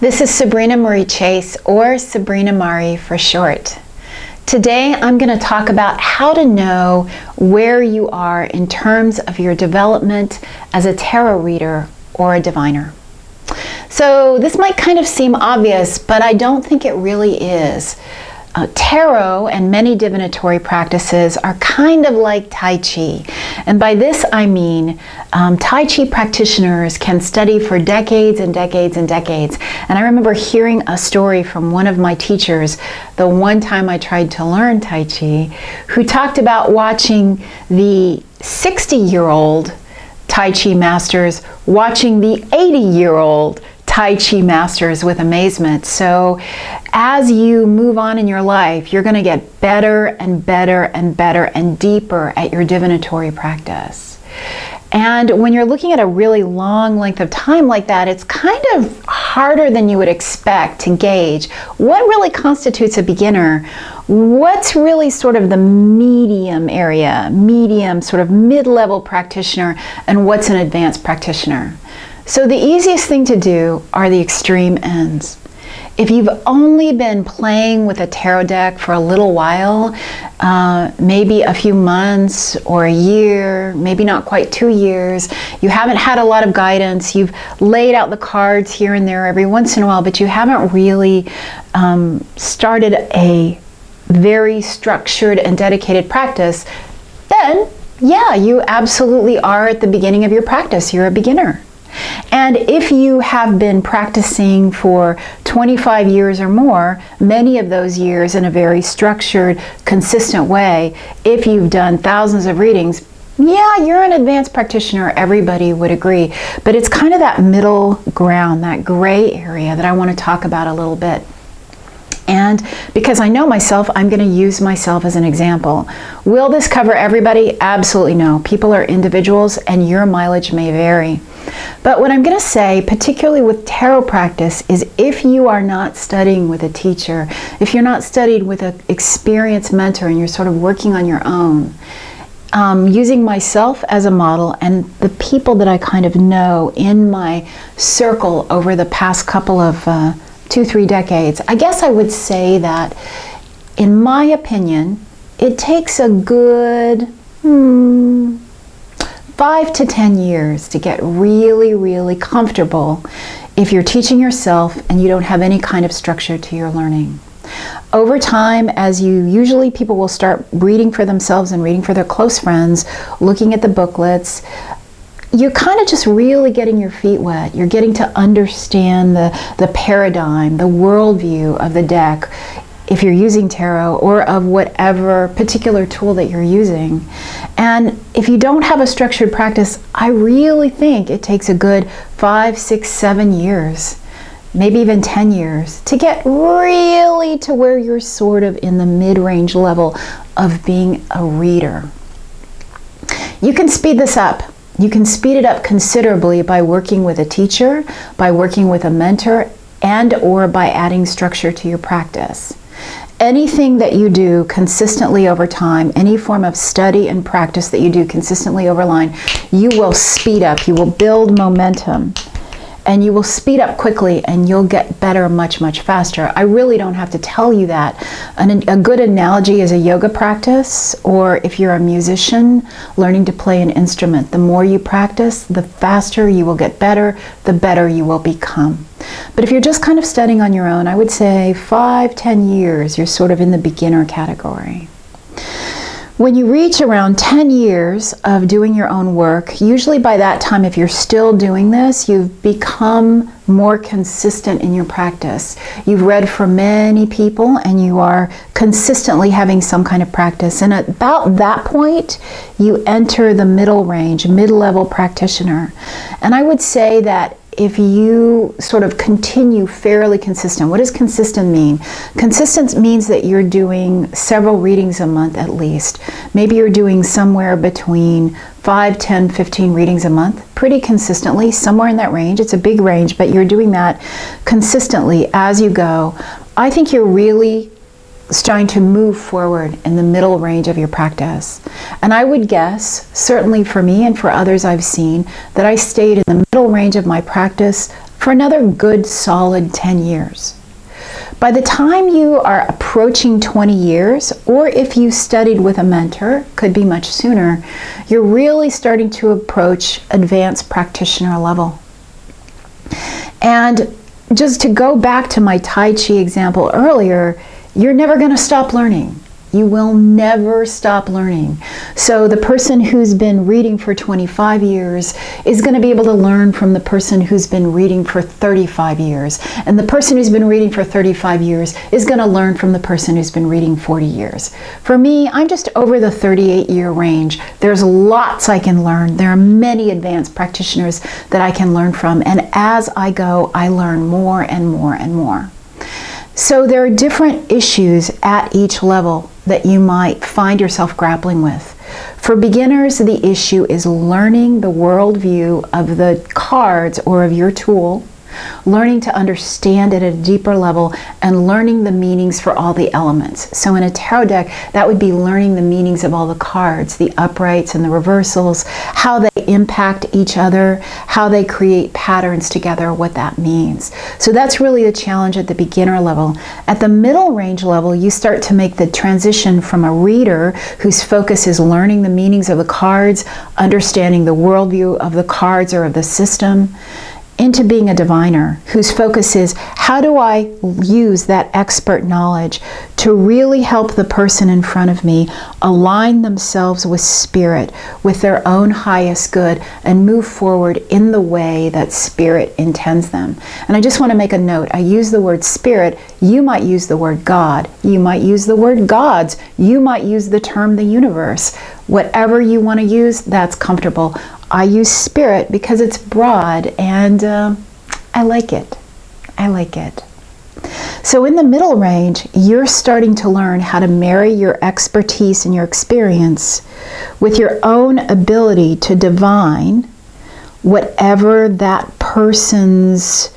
This is Sabrina Marie Chase, or Sabrina Mari for short. Today I'm going to talk about how to know where you are in terms of your development as a tarot reader or a diviner. So this might kind of seem obvious, but I don't think it really is. Tarot and many divinatory practices are kind of like Tai Chi. And by this I mean Tai Chi practitioners can study for decades and decades and decades. And I remember hearing a story from one of my teachers the one time I tried to learn Tai Chi, who talked about watching the 60-year-old Tai Chi masters watching the 80-year-old Tai Chi masters with amazement. So as you move on in your life, you're going to get better and better and better and deeper at your divinatory practice. And when you're looking at a really long length of time like that, it's kind of harder than you would expect to gauge what really constitutes a beginner, what's really sort of the medium area, sort of mid-level practitioner, and what's an advanced practitioner. So the easiest thing to do are the extreme ends. If you've only been playing with a tarot deck for a little while, maybe a few months or a year, maybe not quite 2 years, you haven't had a lot of guidance, you've laid out the cards here and there every once in a while, but you haven't really started a very structured and dedicated practice, then yeah, you absolutely are at the beginning of your practice. You're a beginner. And if you have been practicing for 25 years or more, many of those years in a very structured, consistent way, if you've done thousands of readings, yeah, you're an advanced practitioner, everybody would agree. But it's kind of that middle ground, that gray area that I want to talk about a little bit. And because I know myself, I'm going to use myself as an example. Will this cover everybody? Absolutely no. People are individuals and your mileage may vary. But what I'm going to say, particularly with tarot practice, is if you are not studying with a teacher, if you're not studied with an experienced mentor and you're sort of working on your own, using myself as a model and the people that I kind of know in my circle over the past couple of 2-3 decades, I guess I would say that, in my opinion, it takes a good 5 to 10 years to get really, really comfortable if you're teaching yourself and you don't have any kind of structure to your learning. Over time, as people will start reading for themselves and reading for their close friends, looking at the booklets, you're kind of just really getting your feet wet. You're getting to understand the paradigm, the worldview of the deck, if you're using tarot, or of whatever particular tool that you're using. And if you don't have a structured practice, I really think it takes a good 5, 6, 7 years, maybe even 10 years, to get really to where you're sort of in the mid-range level of being a reader. You can speed this up. You can speed it up considerably by working with a teacher, by working with a mentor, and or by adding structure to your practice. Anything that you do consistently over time, any form of study and practice that you do consistently over line, you will speed up, you will build momentum, and you will speed up quickly and you'll get better much, much faster. I really don't have to tell you that. A good analogy is a yoga practice, or if you're a musician, learning to play an instrument. The more you practice, the faster you will get better, the better you will become. But if you're just kind of studying on your own, I would say 5, 10 years, you're sort of in the beginner category. When you reach around 10 years of doing your own work, usually by that time, if you're still doing this, you've become more consistent in your practice. You've read from many people and you are consistently having some kind of practice. And at about that point, you enter the middle range, mid-level practitioner. And I would say that if you sort of continue fairly consistent, what does consistent mean? Consistent means that you're doing several readings a month at least. Maybe you're doing somewhere between 5, 10, 15 readings a month, pretty consistently, somewhere in that range. It's a big range, but you're doing that consistently as you go. I think you're really starting to move forward in the middle range of your practice. And I would guess, certainly for me and for others I've seen, that I stayed in the middle range of my practice for another good solid 10 years. By the time you are approaching 20 years, or if you studied with a mentor, could be much sooner, you're really starting to approach advanced practitioner level. And just to go back to my Tai Chi example earlier, you're never going to stop learning. You will never stop learning. So the person who's been reading for 25 years is going to be able to learn from the person who's been reading for 35 years. And the person who's been reading for 35 years is going to learn from the person who's been reading 40 years. For me, I'm just over the 38-year range. There's lots I can learn. There are many advanced practitioners that I can learn from. And as I go, I learn more and more and more. So there are different issues at each level that you might find yourself grappling with. For beginners, the issue is learning the worldview of the cards or of your tool, learning to understand it at a deeper level, and learning the meanings for all the elements. So in a tarot deck, that would be learning the meanings of all the cards, the uprights and the reversals, how they impact each other, how they create patterns together, what that means. So that's really a challenge at the beginner level. At the middle range level, you start to make the transition from a reader whose focus is learning the meanings of the cards, understanding the worldview of the cards or of the system, into being a diviner whose focus is how do I use that expert knowledge to really help the person in front of me align themselves with spirit, with their own highest good, and move forward in the way that spirit intends them. And I just want to make a note. I use the word spirit. You might use the word God. You might use the word gods. You might use the term the universe. Whatever you want to use, that's comfortable. I use spirit because it's broad and I like it. I like it. So in the middle range, you're starting to learn how to marry your expertise and your experience with your own ability to divine whatever that person's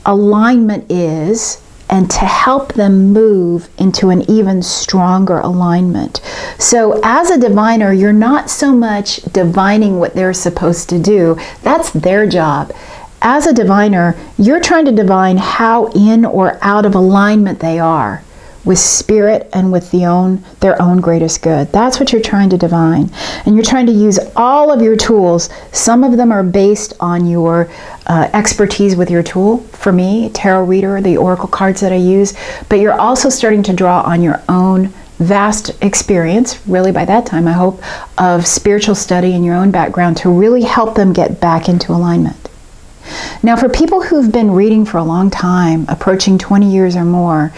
alignment is, and to help them move into an even stronger alignment. So as a diviner, you're not so much divining what they're supposed to do. That's their job. As a diviner, you're trying to divine how in or out of alignment they are with spirit and with their own greatest good. That's what you're trying to divine. And you're trying to use all of your tools. Some of them are based on your expertise with your tool. For me, tarot reader, the oracle cards that I use. But you're also starting to draw on your own vast experience, really by that time, I hope, of spiritual study and your own background to really help them get back into alignment. Now, for people who've been reading for a long time, approaching 20 years or more,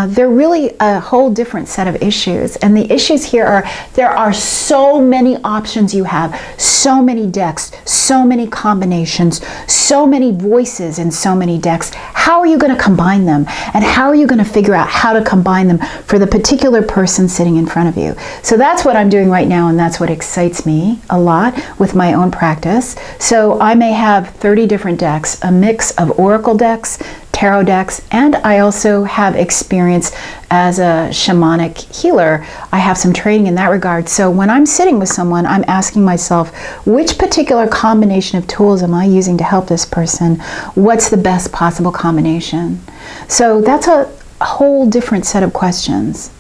they're really a whole different set of issues. And the issues here are, there are so many options you have, so many decks, so many combinations, so many voices in so many decks. How are you going to combine them? And how are you going to figure out how to combine them for the particular person sitting in front of you? So that's what I'm doing right now, and that's what excites me a lot with my own practice. So I may have 30 different decks, a mix of oracle decks, tarot decks, and I also have experience as a shamanic healer. I have some training in that regard. So when I'm sitting with someone, I'm asking myself, which particular combination of tools am I using to help this person? What's the best possible combination? So that's a whole different set of questions.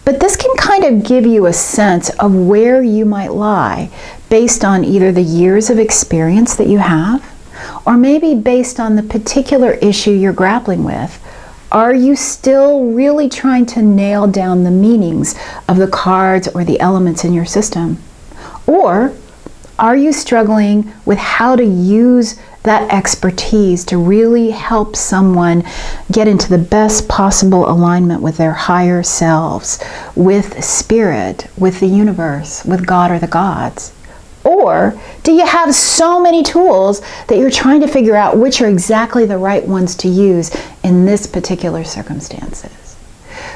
But this can kind of give you a sense of where you might lie based on either the years of experience that you have, or maybe based on the particular issue you're grappling with. Are you still really trying to nail down the meanings of the cards or the elements in your system? Or are you struggling with how to use that expertise to really help someone get into the best possible alignment with their higher selves, with spirit, with the universe, with God or the gods? Or do you have so many tools that you're trying to figure out which are exactly the right ones to use in this particular circumstances?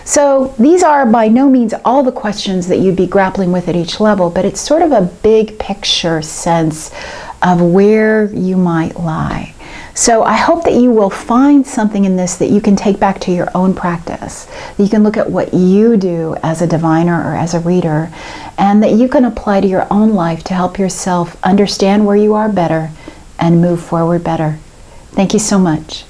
So these are by no means all the questions that you'd be grappling with at each level, but it's sort of a big picture sense of where you might lie. So I hope that you will find something in this that you can take back to your own practice. You can look at what you do as a diviner or as a reader, and that you can apply to your own life to help yourself understand where you are better and move forward better. Thank you so much.